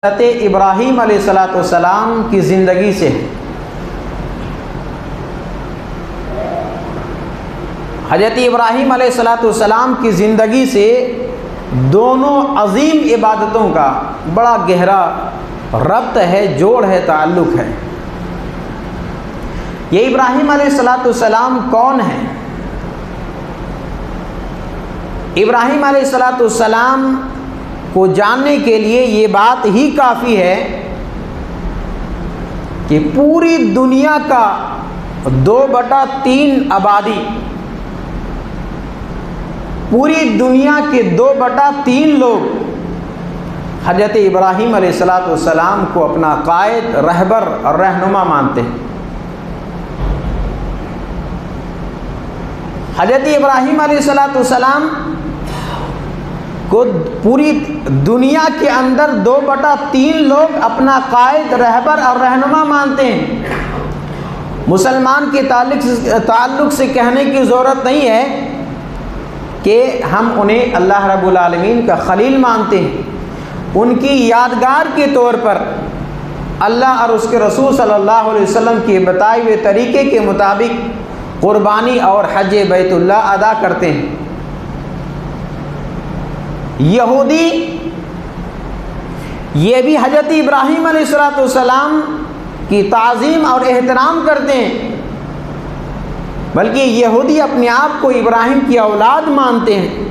حضرت ابراہیم علیہ السلام کی زندگی سے ہے۔ حضرت ابراہیم علیہ السلام کی زندگی سے دونوں عظیم عبادتوں کا بڑا گہرا ربط ہے، جوڑ ہے، تعلق ہے۔ یہ ابراہیم علیہ السلام کون ہیں؟ ابراہیم علیہ السلام کو جاننے کے لیے یہ بات ہی کافی ہے کہ پوری دنیا کا 2/3 آبادی، پوری دنیا کے 2/3 لوگ حضرت ابراہیم علیہ السلام کو اپنا قائد، رہبر اور رہنما مانتے ہیں۔ حضرت ابراہیم علیہ السلام کو پوری دنیا کے اندر 2/3 لوگ اپنا قائد، رہبر اور رہنما مانتے ہیں۔ مسلمان کے تعلق سے کہنے کی ضرورت نہیں ہے کہ ہم انہیں اللہ رب العالمین کا خلیل مانتے ہیں۔ ان کی یادگار کے طور پر اللہ اور اس کے رسول صلی اللہ علیہ وسلم کے بتائے ہوئے طریقے کے مطابق قربانی اور حج بیت اللہ ادا کرتے ہیں۔ یہودی یہ بھی حضرت ابراہیم علیہ السلام کی تعظیم اور احترام کرتے ہیں، بلکہ یہودی اپنے آپ کو ابراہیم کی اولاد مانتے ہیں۔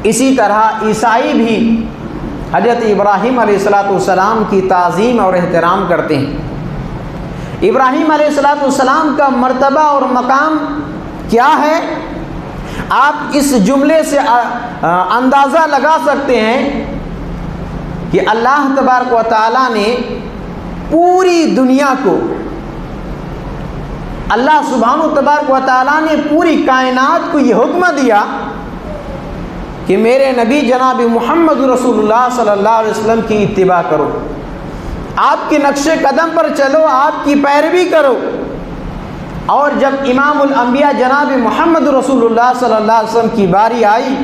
اسی طرح عیسائی بھی حضرت ابراہیم علیہ السلام کی تعظیم اور احترام کرتے ہیں۔ ابراہیم علیہ السلام کا مرتبہ اور مقام کیا ہے؟ آپ اس جملے سے اندازہ لگا سکتے ہیں کہ اللہ تبارک و تعالیٰ نے پوری دنیا کو، اللہ سبحانہ تبارک و تعالیٰ نے پوری کائنات کو یہ حکم دیا کہ میرے نبی جناب محمد رسول اللہ صلی اللہ علیہ وسلم کی اتباع کرو، آپ کے نقش قدم پر چلو، آپ کی پیروی کرو۔ اور جب امام الانبیاء جناب محمد رسول اللہ صلی اللہ علیہ وسلم کی باری آئی،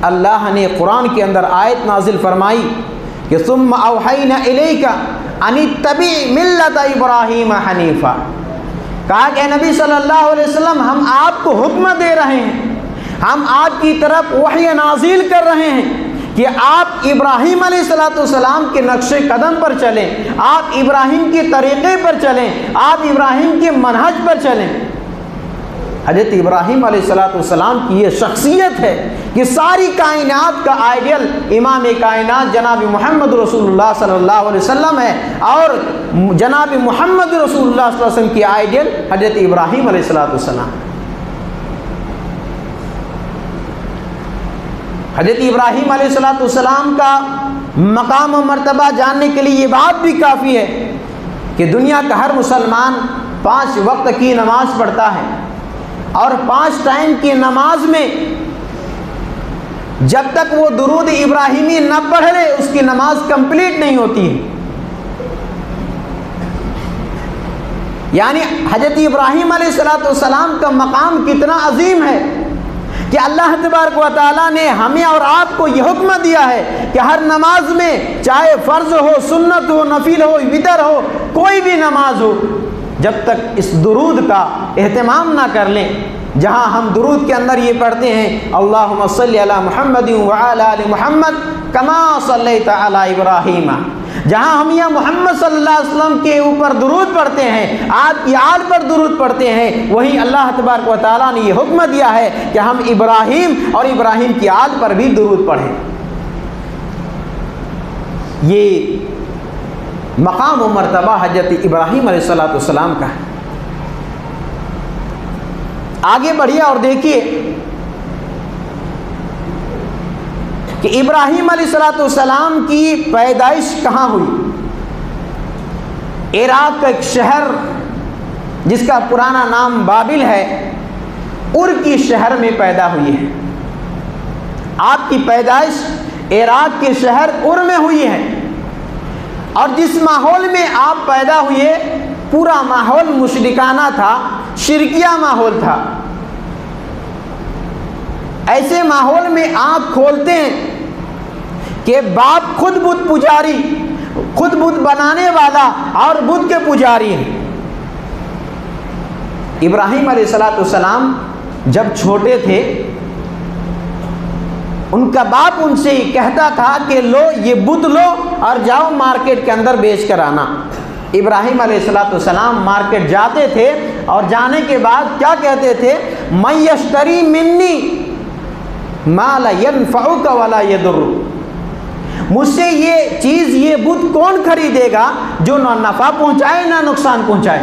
اللہ نے قرآن کے اندر آیت نازل فرمائی کہ ثم اوحینا الیک ان اتبع ملت ابراہیم حنیفا، کہا کہ نبی صلی اللہ علیہ وسلم ہم آپ کو حکم دے رہے ہیں، ہم آپ کی طرف وحی نازل کر رہے ہیں کہ آپ ابراہیم علیہ السلام کے نقش قدم پر چلیں، آپ ابراہیم کے طریقے پر چلیں، آپ ابراہیم کے منہج پر چلیں۔ حضرت ابراہیم علیہ السلام کی یہ شخصیت ہے کہ ساری کائنات کا آئیڈیل امام کائنات جناب محمد رسول اللہ صلی اللہ علیہ وسلم ہے، اور جناب محمد رسول اللہ صلی اللہ علیہ وسلم کی آئیڈیل حضرت ابراہیم علیہ السلام۔ حضرت ابراہیم علیہ السلام کا مقام و مرتبہ جاننے کے لیے یہ بات بھی کافی ہے کہ دنیا کا ہر مسلمان 5 وقت کی نماز پڑھتا ہے، اور 5 ٹائم کی نماز میں جب تک وہ درود ابراہیمی نہ پڑھ لے اس کی نماز کمپلیٹ نہیں ہوتی ہے۔ یعنی حضرت ابراہیم علیہ السلام کا مقام کتنا عظیم ہے کہ اللہ تبارک و تعالیٰ نے ہمیں اور آپ کو یہ حکم دیا ہے کہ ہر نماز میں، چاہے فرض ہو، سنت ہو، نفل ہو، وتر ہو، کوئی بھی نماز ہو، جب تک اس درود کا اہتمام نہ کر لیں، جہاں ہم درود کے اندر یہ پڑھتے ہیں اللہم صلی علی محمد وعلی آل محمد کما صلیت علی ابراہیم، جہاں ہم یا محمد صلی اللہ علیہ وسلم کے اوپر درود پڑھتے ہیں، آپ کی آل پر درود پڑھتے ہیں، وہیں اللہ تبارک و تعالیٰ نے یہ حکم دیا ہے کہ ہم ابراہیم اور ابراہیم کی آل پر بھی درود پڑھیں۔ یہ مقام و مرتبہ حضرت ابراہیم علیہ السلام کا ہے۔ آگے بڑھیے اور دیکھیے کہ ابراہیم علیہ السلام کی پیدائش کہاں ہوئی۔ عراق کا ایک شہر جس کا پرانا نام بابل ہے، ار کی شہر میں پیدا ہوئی ہے۔ آپ کی پیدائش عراق کے شہر ار میں ہوئی ہے، اور جس ماحول میں آپ پیدا ہوئے پورا ماحول مشرکانہ تھا، شرکیہ ماحول تھا۔ ایسے ماحول میں آنکھ کھولتے ہیں کہ باپ خود بت پجاری، خود بت بنانے والا اور بت کے پجاری ہیں۔ ابراہیم علیہ السلام جب چھوٹے تھے، ان کا باپ ان سے کہتا تھا کہ لو یہ بت لو اور جاؤ مارکیٹ کے اندر بیچ کر آنا۔ ابراہیم علیہ السلام مارکیٹ جاتے تھے اور جانے کے بعد کیا کہتے تھے؟ من یشتری منی ما لا ینفعک ولا یضر، مجھ سے یہ چیز، یہ بت کون خریدے گا جو نہ نفع پہنچائے نہ نقصان پہنچائے۔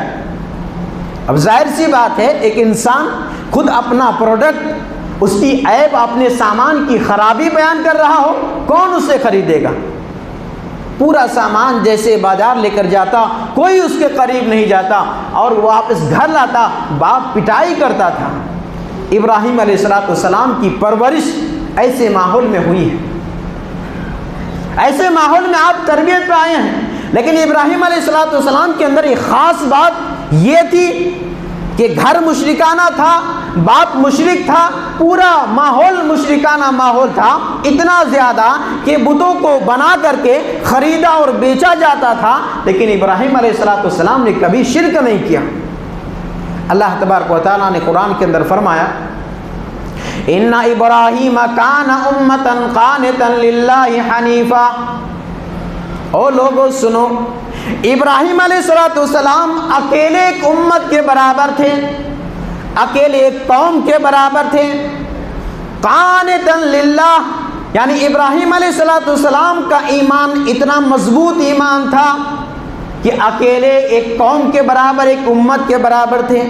اب ظاہر سی بات ہے، ایک انسان خود اپنا پروڈکٹ، اس کی عیب، اپنے سامان کی خرابی بیان کر رہا ہو، کون اسے خریدے گا؟ پورا سامان جیسے بازار لے کر جاتا، کوئی اس کے قریب نہیں جاتا، اور واپس گھر لاتا، باپ پٹائی کرتا تھا۔ ابراہیم علیہ السلام کی پرورش ایسے ماحول میں ہوئی ہے، ایسے ماحول میں آپ تربیت پہ آئے ہیں۔ لیکن ابراہیم علیہ السلام کے اندر ایک خاص بات یہ تھی کہ گھر مشرکانہ تھا، باپ مشرک تھا، پورا ماحول مشرکانہ ماحول تھا، اتنا زیادہ کہ بتوں کو بنا کر کے خریدا اور بیچا جاتا تھا، لیکن ابراہیم علیہ السلام نے کبھی شرک نہیں کیا۔ اللہ تبارک و تعالیٰ نے قرآن کے اندر فرمایا ان ابراہیم کان امۃ قانتا للہ حنیفا۔ او لوگو سنو، ابراہیم علیہ السلام اکیلے ایک امت کے برابر تھے، اکیلے ایک قوم کے برابر تھے۔ قانتا للہ یعنی ابراہیم علیہ السلام کا ایمان اتنا مضبوط ایمان تھا کہ اکیلے ایک قوم کے برابر، ایک امت کے برابر تھے۔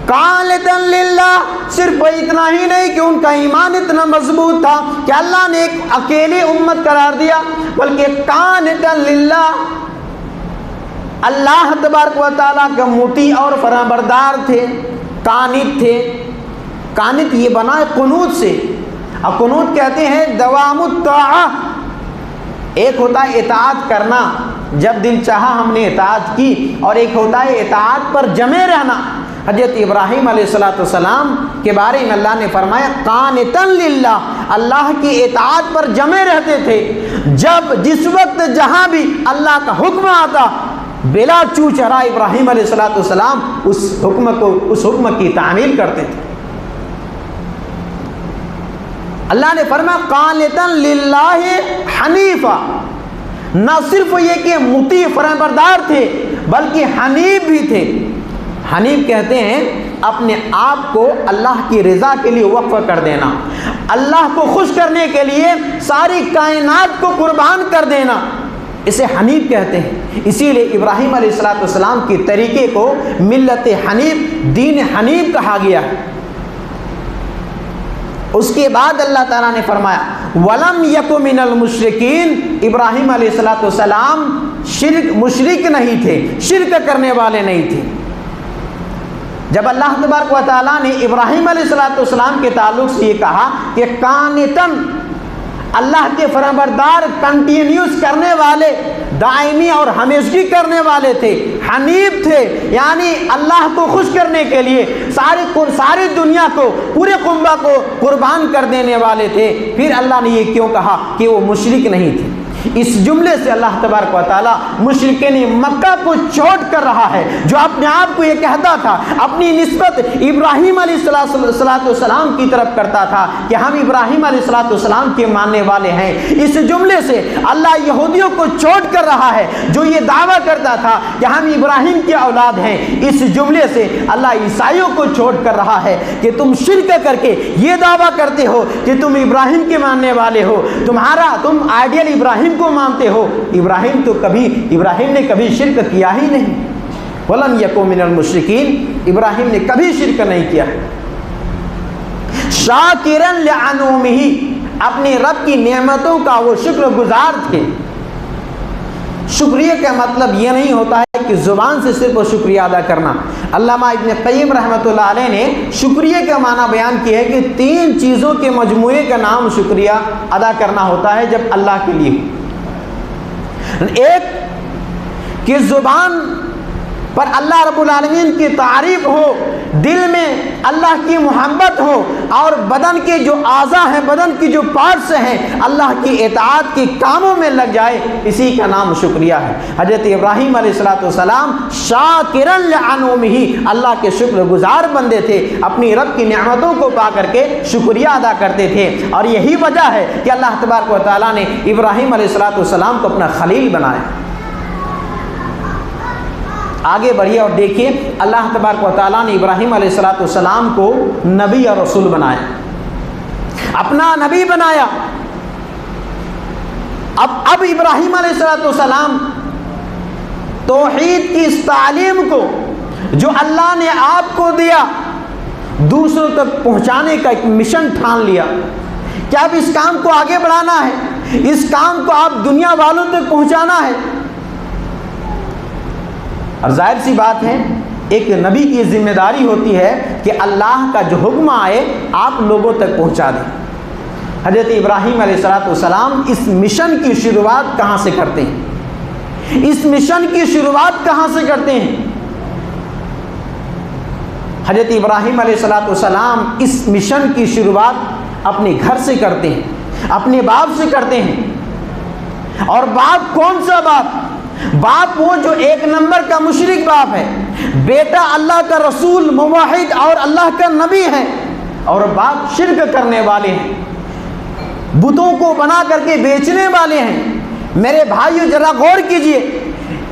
قانتا للہ، صرف اتنا ہی نہیں کہ ان کا ایمان اتنا مضبوط تھا کہ اللہ نے ایک اکیلی امت قرار دیا، بلکہ قانتا للہ، اللہ تبارک و تعالیٰ کا مطیع اور فرمانبردار تھے، قانت تھے۔ قانت یہ بنا ہے قنوت سے، اور قنوت کہتے ہیں دوام الطاعہ۔ ایک ہوتا ہے اطاعت کرنا، جب دل چاہا ہم نے اطاعت کی، اور ایک ہوتا ہے اطاعت پر جمے رہنا۔ حضرت ابراہیم علیہ السلام کے بارے میں اللہ نے فرمایا قانتا للہ، اللہ کی اطاعت پر جمے رہتے تھے۔ جب جس وقت جہاں بھی اللہ کا حکم آتا، بلا چو چرا ابراہیم علیہ السلام اس حکم کی تعمیل کرتے تھے۔ اللہ نے فرمایا قانتا للہ حنیفا، نہ صرف یہ کہ مطیع فرمانبردار تھے بلکہ حنیف بھی تھے۔ حنیف کہتے ہیں اپنے آپ کو اللہ کی رضا کے لیے وقف کر دینا، اللہ کو خوش کرنے کے لیے ساری کائنات کو قربان کر دینا، اسے حنیف کہتے ہیں۔ اسی لیے ابراہیم علیہ السلام کی طریقے کو ملت حنیف، دین حنیف کہا گیا ہے۔ اس کے بعد اللہ تعالیٰ نے فرمایا وَلَمْ يَكُ مِنَ الْمُشْرِكِينَ، ابراہیم علیہ السلام مشرک نہیں تھے، شرک کرنے والے نہیں تھے۔ جب اللہ تبارک و تعالیٰ نے ابراہیم علیہ السلام کے تعلق سے یہ کہا کہ قانتاً، اللہ کے فرمانبردار، کنٹینیوس کرنے والے، دائمی اور ہمیشگی کرنے والے تھے، حنیف تھے، یعنی اللہ کو خوش کرنے کے لیے ساری دنیا کو، پورے قوم کو قربان کر دینے والے تھے، پھر اللہ نے یہ کیوں کہا کہ وہ مشرک نہیں تھے؟ اس جملے سے اللہ تبارک و تعالیٰ مشرکین مکہ کو چوٹ کر رہا ہے، جو اپنے آپ کو یہ کہتا تھا، اپنی نسبت ابراہیم علیہ السلام کی طرف کرتا تھا کہ ہم ابراہیم علیہ السلام کے ماننے والے ہیں۔ اس جملے سے اللہ یہودیوں کو چوٹ کر رہا ہے، جو یہ دعویٰ کرتا تھا کہ ہم ابراہیم کی اولاد ہیں۔ اس جملے سے اللہ عیسائیوں کو چوٹ کر رہا ہے کہ تم شرک کر کے یہ دعویٰ کرتے ہو کہ تم ابراہیم کے ماننے والے ہو، تم آئیڈیل ابراہیم کو مانتے ہو۔ ابراہیم نے کبھی شرک کیا ہی نہیں۔ وَلَمْ يَكُن مِّنَ الْمُشْرِكِينَ، ابراہیم نے کبھی شرک نہیں کیا۔ شَاكِرًا لِعَنْعُمِهِ، اپنے رب کی نعمتوں کا وہ شکر گزار تھے۔ شکریہ کا مطلب یہ نہیں ہوتا ہے کہ زبان سے صرف شکریہ ادا کرنا۔ علامہ ابن قیم رحمۃ اللہ علیہ نے شکریہ کا معنی بیان کیا ہے کہ 3 چیزوں کے مجموعے کا نام شکریہ ادا کرنا ہوتا ہے جب اللہ کے لیے۔ ایک کہ زبان پر اللہ رب العالمین کی تعریف ہو، دل میں اللہ کی محبت ہو، اور بدن کے جو اعضاء ہیں، بدن کی جو پارٹس ہیں، اللہ کی اطاعت کے کاموں میں لگ جائے، اسی کا نام شکریہ ہے۔ حضرت ابراہیم علیہ السلام شاکرا لانعمہ، اللہ کے شکر گزار بندے تھے، اپنی رب کی نعمتوں کو پا کر کے شکریہ ادا کرتے تھے، اور یہی وجہ ہے کہ اللہ تبارک و تعالیٰ نے ابراہیم علیہ السلام کو اپنا خلیل بنایا۔ آگے بڑھیے اور دیکھیے، اللہ تبارک و تعالیٰ نے ابراہیم علیہ السلام کو نبی اور رسول بنایا، اپنا نبی بنایا۔ اب ابراہیم علیہ السلام توحید کی اس تعلیم کو جو اللہ نے آپ کو دیا، دوسروں تک پہنچانے کا ایک مشن ٹھان لیا کہ اب اس کام کو آگے بڑھانا ہے، اس کام کو آپ دنیا والوں تک پہنچانا ہے۔ اور ظاہر سی بات ہے، ایک نبی کی ذمہ داری ہوتی ہے کہ اللہ کا جو حکم آئے آپ لوگوں تک پہنچا دیں۔ حضرت ابراہیم علیہ السلام اس مشن کی شروعات کہاں سے کرتے ہیں؟ اس مشن کی شروعات کہاں سے کرتے ہیں؟ حضرت ابراہیم علیہ السلام اس مشن کی شروعات اپنے گھر سے کرتے ہیں، اپنے باپ سے کرتے ہیں۔ اور باپ کون سا باپ؟ باپ وہ جو ایک نمبر کا مشرک باپ ہے، بیٹا اللہ کا رسول موحد اور اللہ کا نبی ہے، اور باپ شرک کرنے والے ہیں، بتوں کو بنا کر کے بیچنے والے ہیں۔ میرے بھائیو ذرا غور کیجئے،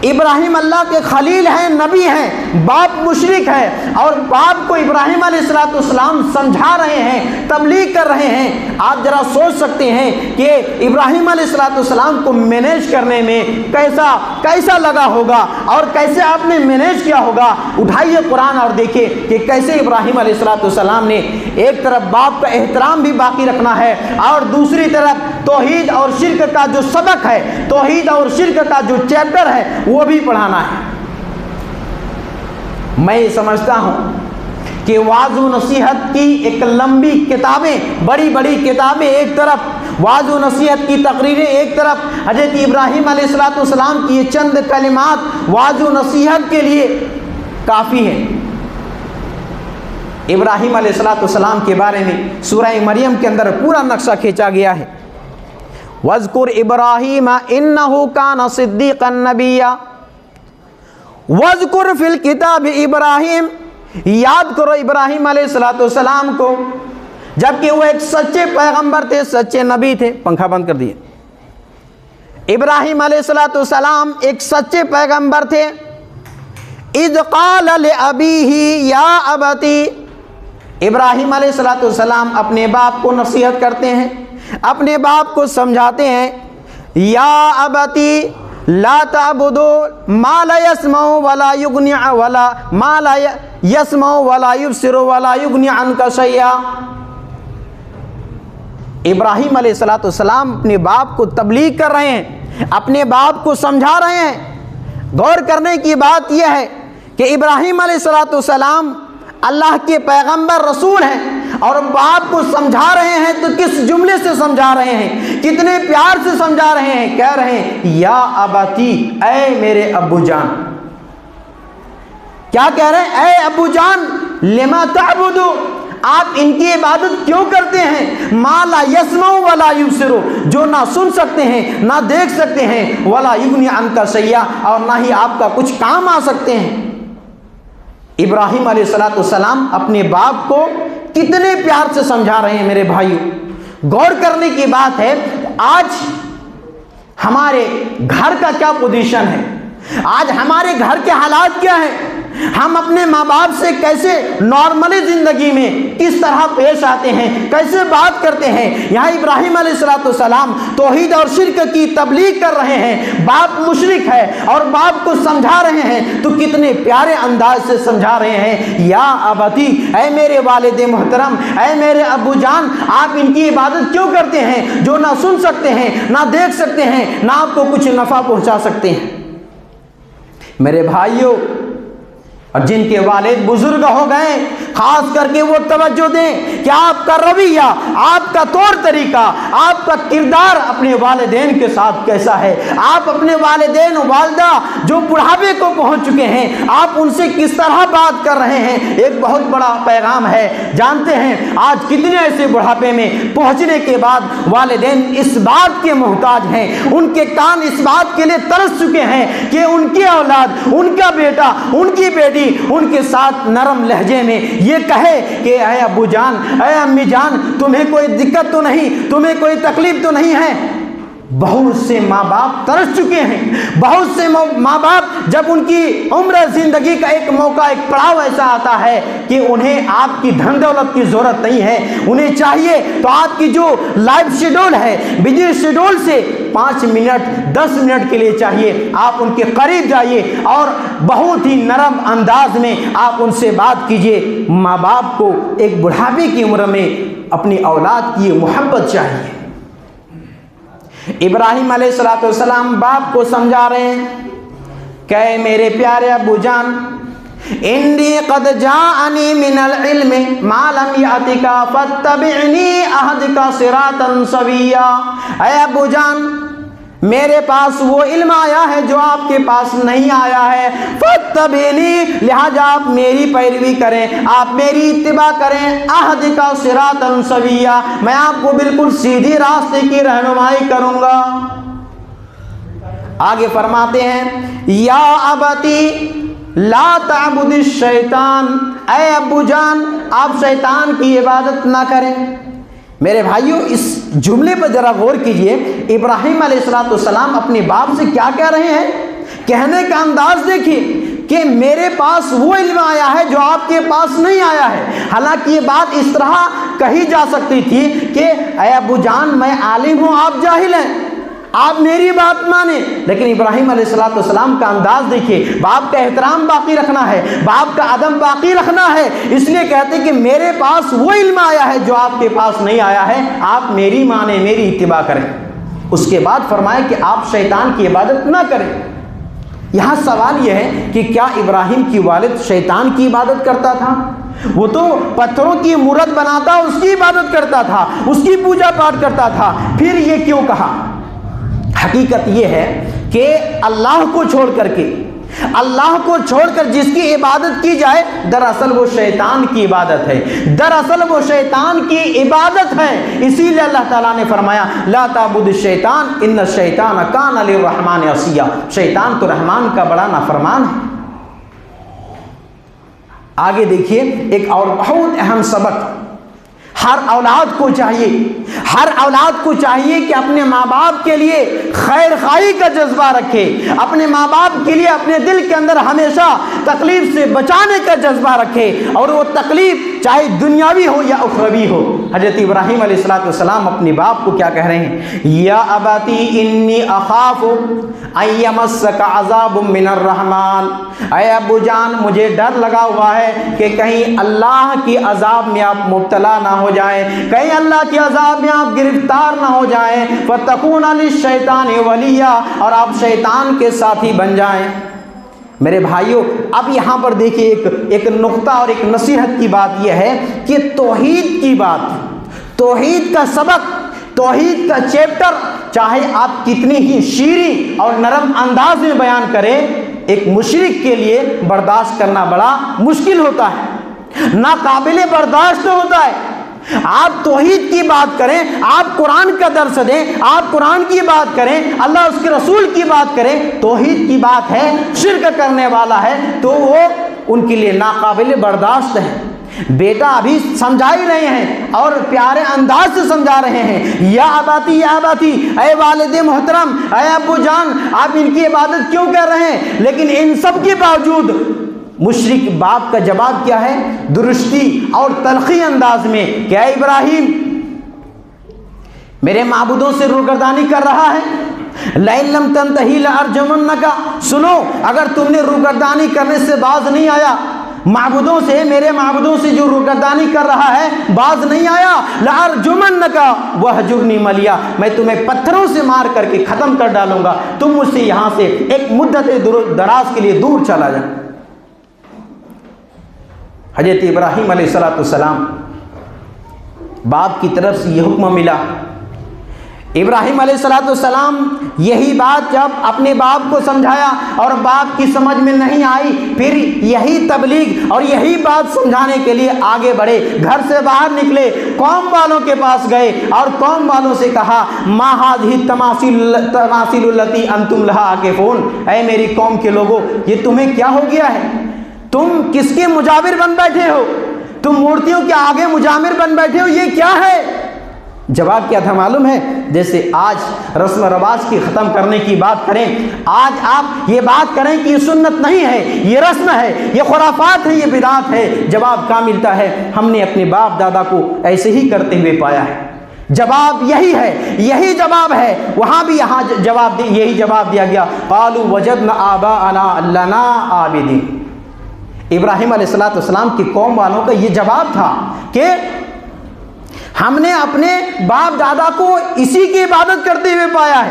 ابراہیم اللہ کے خلیل ہیں، نبی ہیں، باپ مشرک ہے، اور باپ کو ابراہیم علیہ السلام سمجھا رہے ہیں، تبلیغ کر رہے ہیں۔ آپ ذرا سوچ سکتے ہیں کہ ابراہیم علیہ السلام کو مینیج کرنے میں کیسا لگا ہوگا اور کیسے آپ نے مینیج کیا ہوگا۔ اٹھائیے قرآن اور دیکھیے کہ کیسے ابراہیم علیہ السلام نے ایک طرف باپ کا احترام بھی باقی رکھنا ہے، اور دوسری طرف توحید اور شرک کا جو سبق ہے، توحید اور شرک کا جو چیپٹر ہے وہ بھی پڑھانا ہے۔ میں یہ سمجھتا ہوں کہ وعظ و نصیحت کی ایک لمبی کتابیں، بڑی بڑی کتابیں ایک طرف، وعظ و نصیحت کی تقریریں ایک طرف، حضرت ابراہیم علیہ السلام کی یہ چند کلمات وعظ و نصیحت کے لیے کافی ہے۔ ابراہیم علیہ السلام کے بارے میں سورہ مریم کے اندر پورا نقشہ کھینچا گیا ہے۔ وَاذْكُرْ إِبْرَاهِيمَ إِنَّهُ كَانَ صِدِّيقًا نَبِيًّا وَاذْكُرْ فِي الْكِتَابِ إِبْرَاهِيمَ، یاد کرو ابراہیم علیہ السلام کو، جبکہ وہ ایک سچے پیغمبر تھے، سچے نبی تھے۔ پنکھا بند کر دیے۔ ابراہیم علیہ السلام ایک سچے پیغمبر تھے۔ اِذْ قَالَ لِأَبِيهِ يَا أَبَتِ، ابراہیم علیہ السلام اپنے باپ کو نصیحت کرتے ہیں، اپنے باپ کو سمجھاتے ہیں، یا ابتی لا تعبدوا ما لا يسمع ولا يغني ولا ما لا يسمع ولا يبصر ولا يغني عنك شيئا۔ ابراہیم علیہ السلام اپنے باپ کو تبلیغ کر رہے ہیں، اپنے باپ کو سمجھا رہے ہیں۔ غور کرنے کی بات یہ ہے کہ ابراہیم علیہ السلام اللہ کے پیغمبر رسول ہیں، اور باپ کو سمجھا رہے ہیں تو کس جملے سے سمجھا رہے ہیں، کتنے پیار سے سمجھا رہے ہیں۔ کہہ رہے ہیں یا اباتی، اے میرے ابو جان۔ کیا کہہ رہے ہیں؟ اے ابو جان، لما تعبدو، آپ ان کی عبادت کیوں کرتے ہیں؟ ما لا یسمع ولا یبصر، جو نہ سن سکتے ہیں نہ دیکھ سکتے ہیں، ولا یغنی عنک شیئا، اور نہ ہی آپ کا کچھ کام آ سکتے ہیں۔ ابراہیم علیہ السلام اپنے باپ کو کتنے پیار سے سمجھا رہے ہیں۔ میرے بھائیو غور کرنے کی بات ہے، آج ہمارے گھر کا کیا پوزیشن ہے، آج ہمارے گھر کے حالات کیا ہیں، ہم اپنے ماں باپ سے کیسے نارملی زندگی میں کس طرح پیش آتے ہیں، کیسے بات کرتے ہیں۔ یہاں ابراہیم علیہ السلام توحید اور شرک کی تبلیغ کر رہے ہیں، باپ مشرک ہے اور باپ کو سمجھا رہے ہیں، تو کتنے پیارے انداز سے سمجھا رہے ہیں، یا ابتی، اے میرے والد محترم، اے میرے ابو جان، آپ ان کی عبادت کیوں کرتے ہیں جو نہ سن سکتے ہیں، نہ دیکھ سکتے ہیں، نہ آپ کو کچھ نفع پہنچا سکتے ہیں۔ میرے بھائیوں اور جن کے والد بزرگ ہو گئے خاص کر کے وہ توجہ دیں کہ آپ کا رویہ، آپ کا طور طریقہ، آپ کا کردار اپنے والدین کے ساتھ کیسا ہے، آپ اپنے والدین و والدہ جو بڑھاپے کو پہنچ چکے ہیں آپ ان سے کس طرح بات کر رہے ہیں۔ ایک بہت بڑا پیغام ہے۔ جانتے ہیں آج کتنے ایسے بڑھاپے میں پہنچنے کے بعد والدین اس بات کے محتاج ہیں، ان کے کان اس بات کے لیے ترس چکے ہیں کہ ان کی اولاد، ان کا بیٹا، ان کی بیٹی ان کے ساتھ نرم لہجے میں یہ کہے کہ اے ابو جان، اے امی جان، تمہیں کوئی دقت تو نہیں، تمہیں کوئی تکلیف تو نہیں ہے۔ بہت سے ماں باپ ترس چکے ہیں، بہت سے ماں باپ جب ان کی عمر زندگی کا ایک موقع، ایک پڑاؤ ایسا آتا ہے کہ انہیں آپ کی دھن دولت کی ضرورت نہیں ہے، انہیں چاہیے تو آپ کی جو لائف شیڈول ہے، بزی شیڈول سے 5 منٹ 10 منٹ کے لیے چاہیے آپ ان کے قریب جائیے اور بہت ہی نرم انداز میں آپ ان سے بات کیجیے۔ ماں باپ کو ایک بڑھاپے کی عمر میں اپنی اولاد کی محبت چاہیے۔ ابراہیم علیہ السلام باپ کو سمجھا رہے ہیں کہ میرے پیارے ابو جان، انی قد جاءنی من العلم ما لم یأتک فاتبعنی اہدک صراطا سویا۔ اے ابو جان، میرے پاس وہ علم آیا ہے جو آپ کے پاس نہیں آیا ہے، فاتبعنی، لہذا آپ میری پیروی کریں، آپ میری اتباع کریں، اہدک صراطا سویا، میں آپ کو بالکل سیدھی راستے کی رہنمائی کروں گا۔ آگے فرماتے ہیں یا ابتی لا تعبد الشیطان، اے ابو جان آپ شیطان کی عبادت نہ کریں۔ میرے بھائیوں اس جملے پر ذرا غور کیجئے، ابراہیم علیہ السلام اپنے باپ سے کیا کہہ رہے ہیں؟ کہنے کا انداز دیکھیے کہ میرے پاس وہ علم آیا ہے جو آپ کے پاس نہیں آیا ہے۔ حالانکہ یہ بات اس طرح کہی جا سکتی تھی کہ اے ابو جان میں عالم ہوں، آپ جاہل ہیں، آپ میری بات مانیں، لیکن ابراہیم علیہ السلام کا انداز دیکھیے، باپ کا احترام باقی رکھنا ہے، باپ کا ادب باقی رکھنا ہے، اس لیے کہتے کہ میرے پاس وہ علم آیا ہے جو آپ کے پاس نہیں آیا ہے، آپ میری مانیں، میری اتباع کریں۔ اس کے بعد فرمایا کہ آپ شیطان کی عبادت نہ کریں۔ یہاں سوال یہ ہے کہ کیا ابراہیم کی والد شیطان کی عبادت کرتا تھا؟ وہ تو پتھروں کی مورت بناتا، اس کی عبادت کرتا تھا، اس کی پوجا پاٹ کرتا تھا، پھر یہ کیوں کہا؟ حقیقت یہ ہے کہ اللہ کو چھوڑ کر جس کی عبادت کی جائے دراصل وہ شیطان کی عبادت ہے، دراصل وہ شیطان کی عبادت ہے۔ اسی لیے اللہ تعالیٰ نے فرمایا لا تعبد الشیطان ان الشیطان کان للرحمن عصیا، شیطان تو رحمان کا بڑا نافرمان ہے۔ آگے دیکھیے ایک اور بہت اہم سبق ہر اولاد کو چاہیے کہ اپنے ماں باپ کے لیے خیر خواہی کا جذبہ رکھے، اپنے ماں باپ کے لیے اپنے دل کے اندر ہمیشہ تکلیف سے بچانے کا جذبہ رکھے، اور وہ تکلیف چاہے دنیاوی ہو یا اخروی ہو۔ حضرت ابراہیم علیہ السلام اپنے باپ کو کیا کہہ رہے ہیں؟ یا اباتی انی اخاف ان یمسک عذاب من الرحمن، اے ابو جان مجھے ڈر لگا ہوا ہے کہ کہیں اللہ کی عذاب میں آپ مبتلا نہ ہو جائیں، کہیں اللہ کے عذاب میں آپ گرفتار نہ ہو جائیں، فتکون للشیطان ولیا، اور آپ شیطان کے ساتھی بن جائیں۔ میرے بھائیوں اب یہاں پر دیکھیے ایک نقطہ اور ایک نصیحت کی بات یہ ہے کہ توحید کی بات، توحید کا سبق، توحید کا چیپٹر چاہے آپ کتنی ہی شیریں اور نرم انداز میں بیان کریں، ایک مشرک کے لیے برداشت کرنا بڑا مشکل ہوتا ہے، ناقابل برداشت ہوتا ہے۔ آپ توحید کی بات کریں، آپ قرآن کا درس دیں، آپ قرآن کی بات کریں، اللہ اس کے رسول کی بات کریں، توحید کی بات ہے، شرک کرنے والا ہے تو وہ ان کے لیے ناقابل برداشت ہے۔ بیٹا ابھی سمجھا ہی رہے ہیں اور پیارے انداز سے سمجھا رہے ہیں، یا اباتی یا اباتی، اے والد محترم، اے ابو جان آپ ان کی عبادت کیوں کر رہے ہیں؟ لیکن ان سب کے باوجود مشرک باپ کا جواب کیا ہے؟ درستی اور تلخی انداز میں کہ اے ابراہیم میرے معبودوں سے روگردانی کر رہا ہے، لئن لم تنتہی لارجمنک، سنو اگر تم نے روگردانی کرنے سے باز نہیں آیا، معبودوں سے، میرے معبودوں سے جو روگردانی کر رہا ہے باز نہیں آیا، لارجمنک وہجرنی ملیا، میں تمہیں پتھروں سے مار کر کے ختم کر ڈالوں گا، تم مجھ سے یہاں سے ایک مدت دراز کے لیے دور چلا جا۔ حضرت ابراہیم علیہ السلام باپ کی طرف سے یہ حکم ملا. ابراہیم علیہ السلام یہی بات جب اپنے باپ کو سمجھایا اور باپ کی سمجھ میں نہیں آئی، پھر یہی تبلیغ اور یہی بات سمجھانے کے لیے آگے بڑھے، گھر سے باہر نکلے، قوم والوں کے پاس گئے اور قوم والوں سے کہا ما هذه التماثيل التي انتم لها عاكفون، اے میری قوم کے لوگوں یہ تمہیں کیا ہو گیا ہے؟ تم کس کے مجاور بن بیٹھے ہو؟ تم مورتیوں کے آگے مجامر بن بیٹھے ہو، یہ کیا ہے؟ جواب کیا تھا معلوم ہے؟ جیسے آج رسم و رواج کی ختم کرنے کی بات کریں، آج آپ یہ بات کریں کہ یہ سنت نہیں ہے، یہ رسم ہے، یہ خرافات ہے، یہ بدعت ہے. جواب کیا ملتا ہے؟ ہم نے اپنے باپ دادا کو ایسے ہی کرتے ہوئے پایا ہے. جواب یہی ہے، یہی جواب ہے. وہاں بھی یہاں یہی جواب دیا گیا، قالوا وجدنا آباءنا لنا عابدین. ابراہیم علیہ السلام کی قوم والوں کا یہ جواب تھا کہ ہم نے اپنے باپ دادا کو اسی کی عبادت کرتے ہوئے پایا ہے.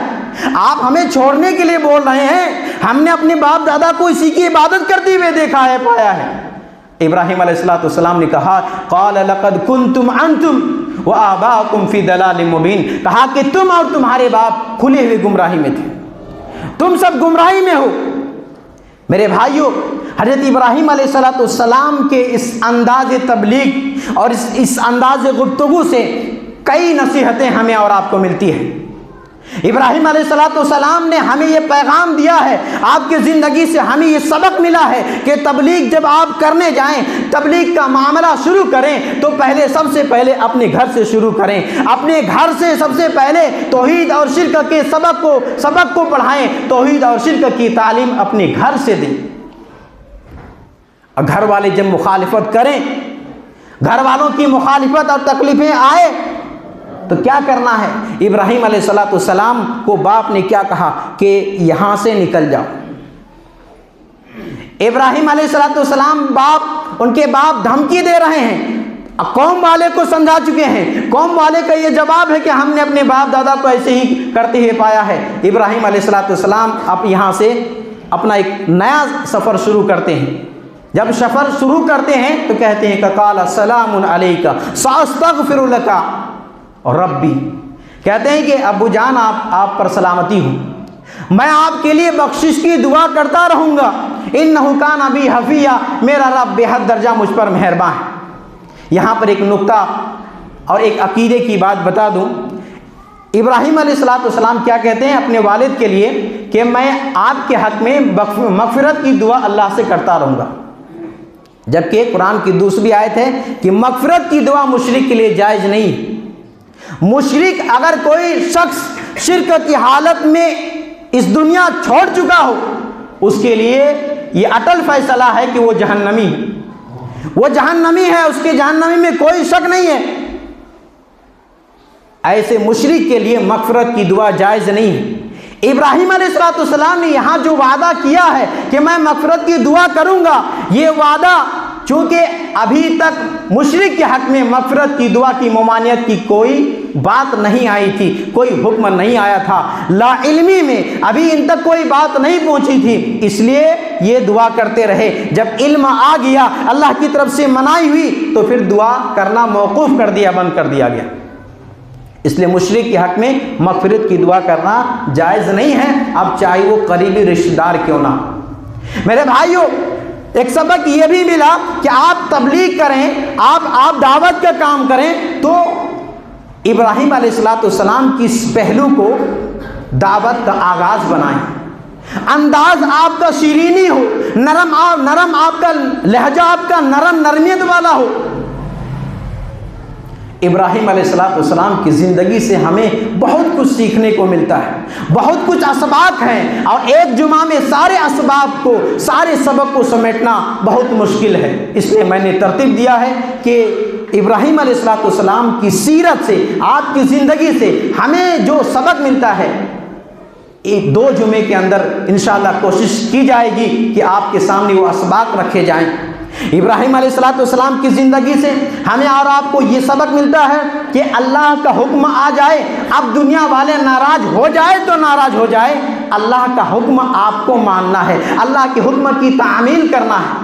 آپ ہمیں چھوڑنے کے لیے بول رہے ہیں، ہم نے اپنے باپ دادا کو اسی کی عبادت کرتے ہوئے دیکھا ہے، پایا ہے. ابراہیم علیہ السلام نے کہا قال لقد کنتم انتم وآباؤکم فی ضلال مبین، کہا کہ تم اور تمہارے باپ کھلے ہوئے گمراہی میں تھے، تم سب گمراہی میں ہو. میرے بھائیوں، حضرت ابراہیم علیہ السلام کے اس انداز تبلیغ اور اس انداز گفتگو سے کئی نصیحتیں ہمیں اور آپ کو ملتی ہیں. ابراہیم علیہ السلام نے ہمیں یہ پیغام دیا ہے، آپ کی زندگی سے ہمیں یہ سبق ملا ہے کہ تبلیغ جب آپ کرنے جائیں، تبلیغ کا معاملہ شروع کریں تو سب سے پہلے اپنے گھر سے شروع کریں. اپنے گھر سے سب سے پہلے توحید اور شرک کے سبق کو پڑھائیں. توحید اور شرک کی تعلیم اپنے گھر سے دیں. اور گھر والے جب مخالفت کریں، گھر والوں کی مخالفت اور تکلیفیں آئے تو کیا کرنا ہے؟ ابراہیم علیہ السلام کو باپ نے کیا کہا کہ یہاں سے نکل جاؤ. ابراہیم علیہ السلام ان کے باپ دھمکی دے رہے ہیں، قوم والے کو سمجھا چکے ہیں. قوم والے کا یہ جواب ہے کہ ہم نے اپنے باپ دادا کو ایسے ہی کرتے ہوئے پایا ہے. ابراہیم علیہ السلام اب یہاں سے اپنا ایک نیا سفر شروع کرتے ہیں. جب سفر شروع کرتے ہیں تو کہتے ہیں کہ قال السلام علیک ساستغفر لک ربی، کہتے ہیں کہ ابو جان آپ پر سلامتی ہوں، میں آپ کے لیے بخشش کی دعا کرتا رہوں گا. انہ کان بی حفیہ، میرا رب بے حد درجہ مجھ پر مہربان ہے. یہاں پر ایک نقطہ اور ایک عقیدے کی بات بتا دوں. ابراہیم علیہ السلام کیا کہتے ہیں اپنے والد کے لیے کہ میں آپ کے حق میں مغفرت کی دعا اللہ سے کرتا رہوں گا، جبکہ قرآن کی دوسری آیت ہے کہ مغفرت کی دعا مشرک کے لیے جائز نہیں. مشرک اگر کوئی شخص شرک کی حالت میں اس دنیا چھوڑ چکا ہو، اس کے لیے یہ اٹل فیصلہ ہے کہ وہ جہنمی ہے، وہ جہنمی ہے، اس کے جہنمی میں کوئی شک نہیں ہے. ایسے مشرک کے لیے مغفرت کی دعا جائز نہیں ہے. ابراہیم علیہ السلام نے یہاں جو وعدہ کیا ہے کہ میں مغفرت کی دعا کروں گا، یہ وعدہ چونکہ ابھی تک مشرک کے حق میں مغفرت کی دعا کی ممانعت کی کوئی بات نہیں آئی تھی، کوئی حکم نہیں آیا تھا، لا علمی میں ابھی ان تک کوئی بات نہیں پہنچی تھی، اس لیے یہ دعا کرتے رہے. جب علم آ گیا، اللہ کی طرف سے منائی ہوئی، تو پھر دعا کرنا موقوف کر دیا، بند کر دیا گیا. اس لیے مشرک کے حق میں مغفرت کی دعا کرنا جائز نہیں ہے، اب چاہے وہ قریبی رشتہ دار کیوں نہ. میرے بھائیوں، ایک سبق یہ بھی ملا کہ آپ تبلیغ کریں، آپ دعوت کا کام کریں تو ابراہیم علیہ السلام کی اس پہلو کو دعوت کا آغاز بنائیں. انداز آپ کا شیرینی ہو، نرم آپ کا لہجہ آپ کا نرمیت والا ہو. ابراہیم علیہ السلام کی زندگی سے ہمیں بہت کچھ سیکھنے کو ملتا ہے، بہت کچھ اسباق ہیں، اور ایک جمعہ میں سارے اسباق کو، سارے سبق کو سمیٹنا بہت مشکل ہے. اس لیے میں نے ترتیب دیا ہے کہ ابراہیم علیہ السلام کی سیرت سے، آپ کی زندگی سے ہمیں جو سبق ملتا ہے، ایک 2 جمعے کے اندر انشاءاللہ کوشش کی جائے گی کہ آپ کے سامنے وہ اسباق رکھے جائیں. ابراہیم علیہ السلام کی زندگی سے ہمیں اور آپ کو یہ سبق ملتا ہے کہ اللہ کا حکم آ جائے، اب دنیا والے ناراض ہو جائے تو ناراض ہو جائے، اللہ کا حکم آپ کو ماننا ہے، اللہ کے حکم کی تعمیل کرنا ہے.